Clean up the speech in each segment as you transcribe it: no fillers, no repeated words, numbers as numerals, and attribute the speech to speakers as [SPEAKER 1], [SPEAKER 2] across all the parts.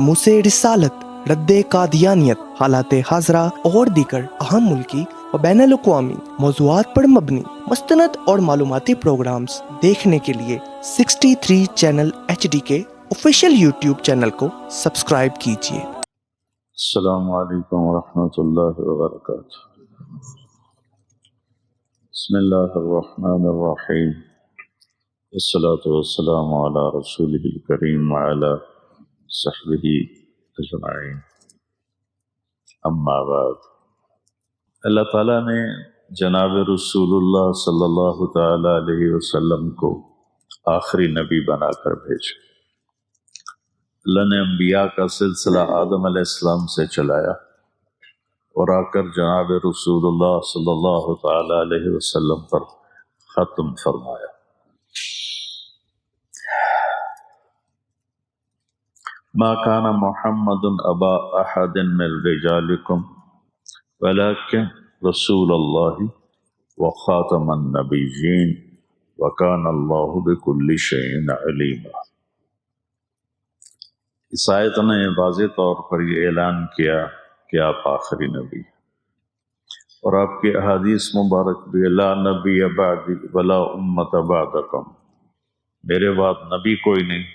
[SPEAKER 1] موسے رسالت، رد قادیانیت، حالات حاضرہ اور دیگر اہم ملکی و بین الاقوامی موضوعات پر مبنی مستند اور معلوماتی پروگرامز دیکھنے کے لیے 63 چینل HD کے آفیشیل یوٹیوب چینل کو سبسکرائب کیجیے۔
[SPEAKER 2] السلام علیکم ورحمۃ اللہ وبرکاتہ۔ بسم اللہ الرحمن الرحیم، والصلاة والسلام علی رسولہ الکریم وعلی صحبہ اجمعین، اما بعد۔ اللہ تعالیٰ نے جناب رسول اللہ صلی اللہ تعالی علیہ وسلم کو آخری نبی بنا کر بھیجا۔ اللہ نے انبیاء کا سلسلہ آدم علیہ السلام سے چلایا اور آ کر جناب رسول اللہ صلی اللہ تعالی علیہ وسلم پر ختم فرمایا۔ ما کان محمد ابا احد من رجالکم ولکن رسول اللہ وخاتم النبیین وکان اللہ بکل شیء علیما۔ اس آیت نے واضح طور پر یہ اعلان کیا کہ آپ آخری نبی، اور آپ کی احادیث مبارک بھی لا نبی بعدی ولا امت بعدکم، میرے بعد نبی کوئی نہیں،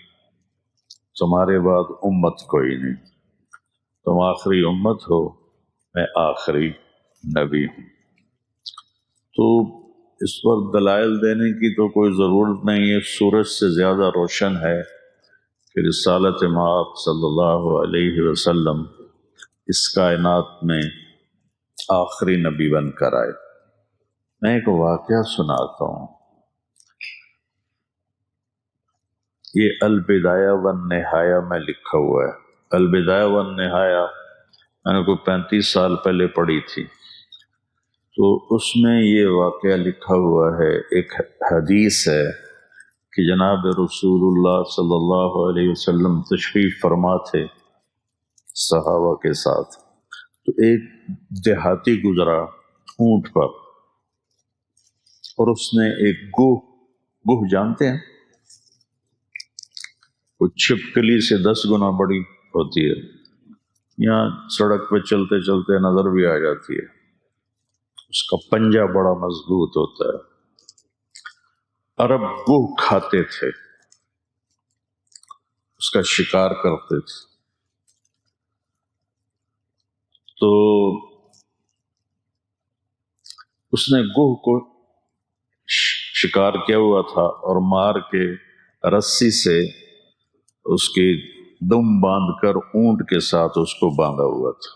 [SPEAKER 2] تمہارے بعد امت کوئی نہیں، تم آخری امت ہو، میں آخری نبی ہوں۔ تو اس پر دلائل دینے کی تو کوئی ضرورت نہیں ہے، سورج سے زیادہ روشن ہے کہ رسالت مآب صلی اللہ علیہ وسلم اس کائنات میں آخری نبی بن کر آئے۔ میں ایک واقعہ سناتا ہوں۔ یہ البدایہ والنہایہ میں لکھا ہوا ہے۔ البدایہ والنہایہ میں نے کوئی 35 سال پہلے پڑھی تھی، تو اس میں یہ واقعہ لکھا ہوا ہے، ایک حدیث ہے کہ جناب رسول اللہ صلی اللہ علیہ وسلم تشریف فرما تھے صحابہ کے ساتھ، تو ایک دیہاتی گزرا اونٹ پر، اور اس نے ایک گوہ جانتے ہیں، وہ چھپکلی سے 10 گنا بڑی ہوتی ہے، یہاں سڑک پہ چلتے چلتے نظر بھی آ جاتی ہے، اس کا پنجہ بڑا مضبوط ہوتا ہے۔ عرب گوہ کھاتے تھے، اس کا شکار کرتے تھے، تو اس نے گوہ کو شکار کیا ہوا تھا اور مار کے رسی سے اس کی دم باندھ کر اونٹ کے ساتھ اس کو باندھا ہوا تھا۔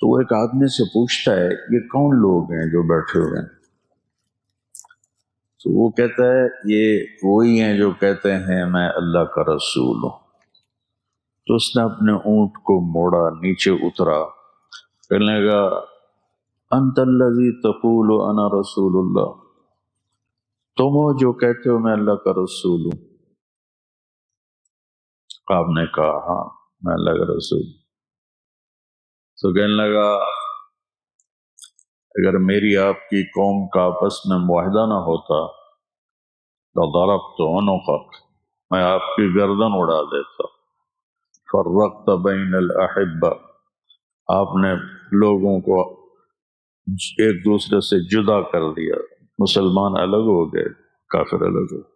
[SPEAKER 2] تو وہ ایک آدمی سے پوچھتا ہے یہ کون لوگ ہیں جو بیٹھے ہوئے ہیں؟ تو وہ کہتا ہے یہ وہی ہیں جو کہتے ہیں میں اللہ کا رسول ہوں۔ تو اس نے اپنے اونٹ کو موڑا، نیچے اترا، کہنے لگا انت الذی تقول انا رسول اللہ، تم ہو جو کہتے ہو میں اللہ کا رسول ہوں؟ آپ نے کہا ہاں میں اللہ کا رسول ہوں۔ تو کہنے لگا اگر میری آپ کی قوم کا آپس میں معاہدہ نہ ہوتا لضربت عنقک، میں آپ کی گردن اڑا دیتا۔ فرقت بین الاحبہ، آپ نے لوگوں کو ایک دوسرے سے جدا کر دیا، مسلمان الگ ہو گئے، کافر الگ ہو گئے۔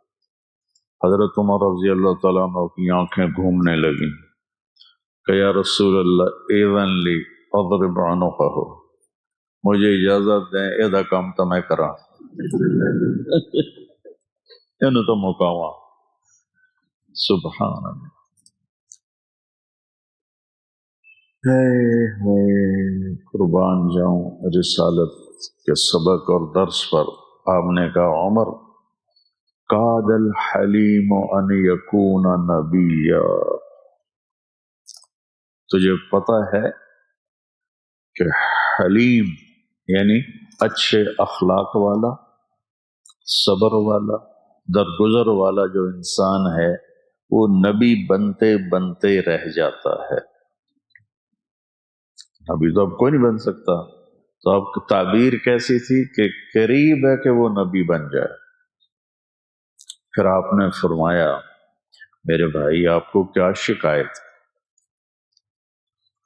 [SPEAKER 2] حضرت عمر رضی اللہ تعالیٰ عنہ کی آنکھیں گھومنے لگیں کہ یا رسول اللہ ایذن لی اضرب عنقہ، مجھے اجازت دیں ایدہ کام تو میں کرا انہوں تو مقاوہ۔ سبحان اللہ، قربان جاؤں رسالت کے سبق اور درس پر۔ آپ نے کہا عمر قاد الحلیم ان یکون نبیا، تجھے پتہ ہے کہ حلیم یعنی اچھے اخلاق والا، صبر والا، درگزر والا جو انسان ہے وہ نبی بنتے بنتے رہ جاتا ہے۔ نبی تو اب کوئی نہیں بن سکتا، تو اب تعبیر کیسی تھی کہ قریب ہے کہ وہ نبی بن جائے۔ پھر آپ نے فرمایا میرے بھائی آپ کو کیا شکایت ہے؟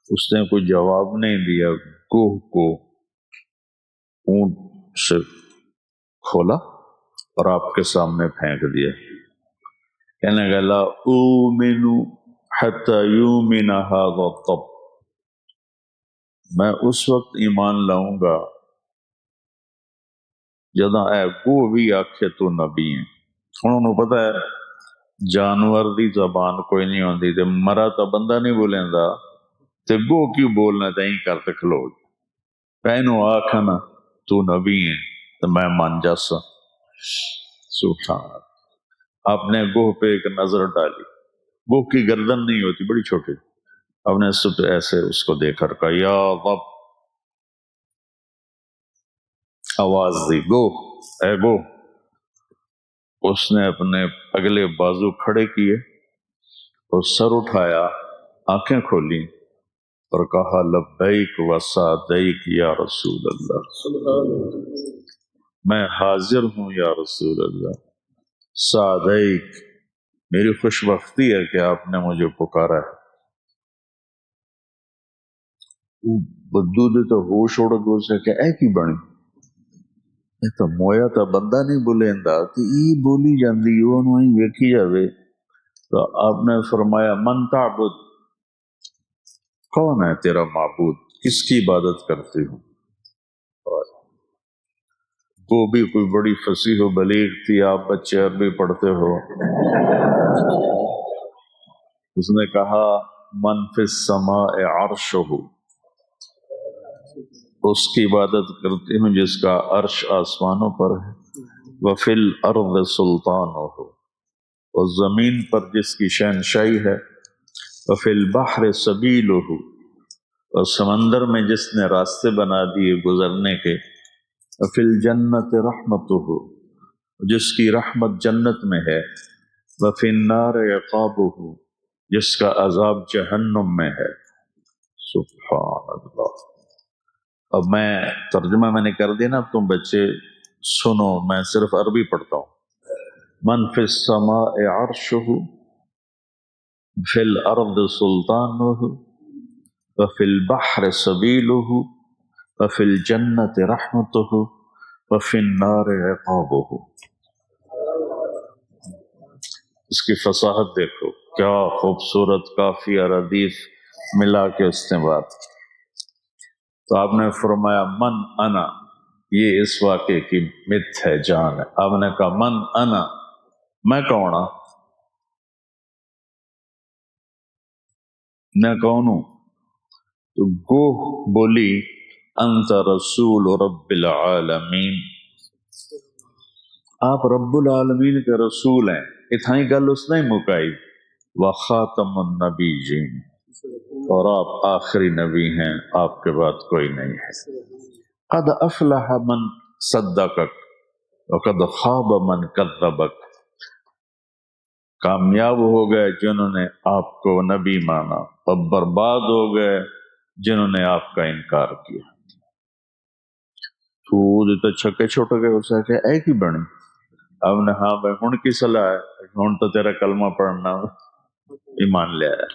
[SPEAKER 2] اس نے کوئی جواب نہیں دیا، کوہ کو اونٹ سے کھولا اور آپ کے سامنے پھینک دیا، کہنے لگا لا اومن حتی یومن ھذا الطب، میں اس وقت ایمان لاؤں گا جداں اے گو بھی آکھے تو نبی ہیں۔ انہوں نے پتہ ہے جانور دی زبان کوئی نہیں ہوندی تے مرا تا بندہ نہیں بولیندا تے گو کیوں بولنا تائیں کر تے کھلو کہنو آکھنا تو نبی ہیں تو میں مان جاسا۔ سبحان اللہ۔ آپ نے گوہ پہ ایک نظر ڈالی، گوہ کی گردن نہیں ہوتی، بڑی چھوٹی، آپ نے ایسے اس کو دیکھ کر کہا یا رب، آواز دی گو، اے گو۔ اس نے اپنے اگلے بازو کھڑے کیے اور سر اٹھایا، آنکھیں کھولی اور کہا لبیک و سعدیک یا رسول اللہ، میں حاضر ہوں یا رسول اللہ، سعدیک، میری خوش بختی ہے کہ آپ نے مجھے پکارا ہے۔ بدو دے تو ہوش اڑ گئے، اسے کہ اے کی بنی، یہ تو مویا تا بندہ نہیں بولیندا تے ای بولی جاندی اونوں ہی ویکھی جاوے۔ تو آپ نے فرمایا من تعبد، کون ہے تیرا معبود، کس کی عبادت کرتی ہوں؟ وہ بھی کوئی بڑی فصیح و بلیغ تھی، آپ بچے عربی پڑھتے ہو۔ اس نے کہا من فی السماء عرشہ، اس کی عبادت کرتی ہوں جس کا عرش آسمانوں پر ہے، وفی الارض سلطانہ، اور زمین پر جس کی شہنشاہی ہے، وفی البحر سبیلہ، اور سمندر میں جس نے راستے بنا دیے گزرنے کے، وفی الجنت رحمتہ، جس کی رحمت جنت میں ہے، وفی النار عقابہ، جس کا عذاب جہنم میں ہے۔ سبحان اللہ۔ اب میں ترجمہ میں نے کر دیا نا، اب تم بچے سنو، میں صرف عربی پڑھتا ہوں۔ من فی السماء عرشہ، فی الارض سلطانہ، وفی البحر سبیلہ، وفی الجنت رحمتہ، وفی النار عقابہ۔ اس کی فصاحت دیکھو، کیا خوبصورت قافیہ ردیف ملا کے اس نے بات۔ تو آپ نے فرمایا من انا، یہ اس واقعے کی مت ہے، جان ہے۔ آپ نے کہا من انا، میں کون ہوں؟ میں کون ہوں؟ تو گوہ بولی انت رسول رب العالمین، آپ رب العالمین کے رسول ہیں۔ اتھائی گل اس نے مکائی، وخاتم النبیین، اور آپ آخری نبی ہیں، آپ کے بعد کوئی نہیں ہے۔ قد افلح من صدقک وقد خاب من کذبک، کامیاب ہو گئے جنہوں نے آپ کو نبی مانا، اور برباد ہو گئے جنہوں نے آپ کا انکار کیا۔ تو چھکے چھوٹ گئے، اسے کہ اے کی بنی؟ اب نے ہاں بھائی ہن کی صلاح ہے، ہن تو تیرا کلمہ پڑھنا ایمان لے آیا۔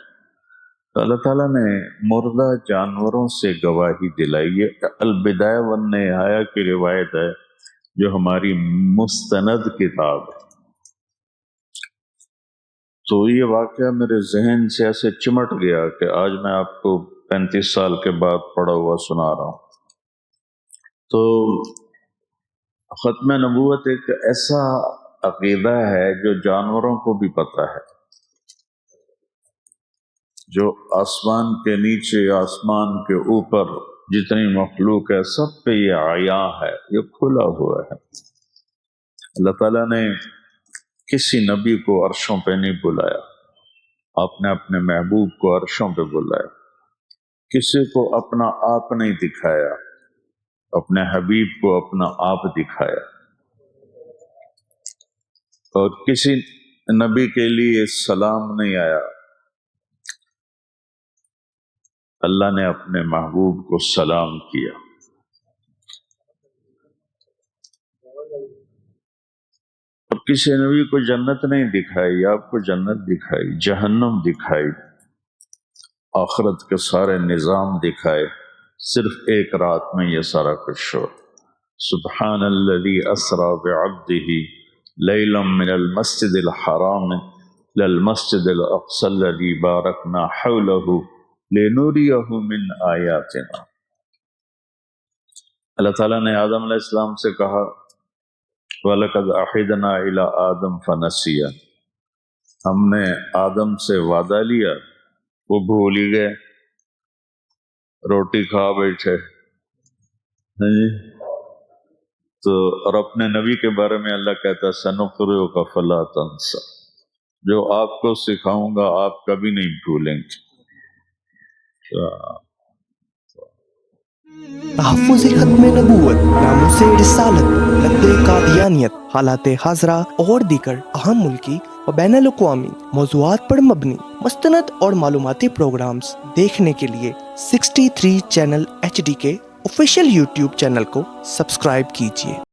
[SPEAKER 2] تو اللہ تعالیٰ نے مردہ جانوروں سے گواہی دلائی ہے۔ البدایہ والنہایہ کی روایت ہے جو ہماری مستند کتاب ہے۔ تو یہ واقعہ میرے ذہن سے ایسے چمٹ گیا کہ آج میں آپ کو 35 سال کے بعد پڑھا ہوا سنا رہا ہوں۔ تو ختم نبوت ایک ایسا عقیدہ ہے جو جانوروں کو بھی پتہ ہے، جو آسمان کے نیچے، آسمان کے اوپر جتنی مخلوق ہے سب پہ یہ عیاں ہے، یہ کھلا ہوا ہے۔ اللہ تعالیٰ نے کسی نبی کو عرشوں پہ نہیں بلایا، آپ نے اپنے محبوب کو عرشوں پہ بلایا، کسی کو اپنا آپ نہیں دکھایا، اپنے حبیب کو اپنا آپ دکھایا، اور کسی نبی کے لیے سلام نہیں آیا، اللہ نے اپنے محبوب کو سلام کیا۔ اب کسی نبی کو جنت نہیں دکھائی، آپ کو جنت دکھائی، جہنم دکھائی، آخرت کے سارے نظام دکھائے، صرف ایک رات میں یہ سارا کچھ ہو۔ سبحان الذی اسری بعبدہ لیلا من المسجد الحرام الى المسجد الاقصی الذی بارکنا حولہ لنریہ من آیاتنا۔ اللہ تعالیٰ نے آدم علیہ السلام سے کہا وَلَقَدْ أَحِدْنَا إِلَىٰ آدَمَ فَنَسِيَ، ہم نے آدم سے وعدہ لیا، وہ بھول ہی گئے، روٹی کھا بیٹھے۔ تو اور اپنے نبی کے بارے میں اللہ کہتا ہے سَنُقْرِئُكَ فَلَا تَنْسَىٰ، جو آپ کو سکھاؤں گا آپ کبھی نہیں بھولیں گے۔
[SPEAKER 1] تحفظ ختم نبوت، ناموس رسالت، رد قادیانیت، حالات حاضرہ اور دیگر اہم ملکی و بین الاقوامی موضوعات پر مبنی مستند اور معلوماتی پروگرامز دیکھنے کے لیے 63 چینل HD کے آفیشیل YouTube چینل کو سبسکرائب کیجیے۔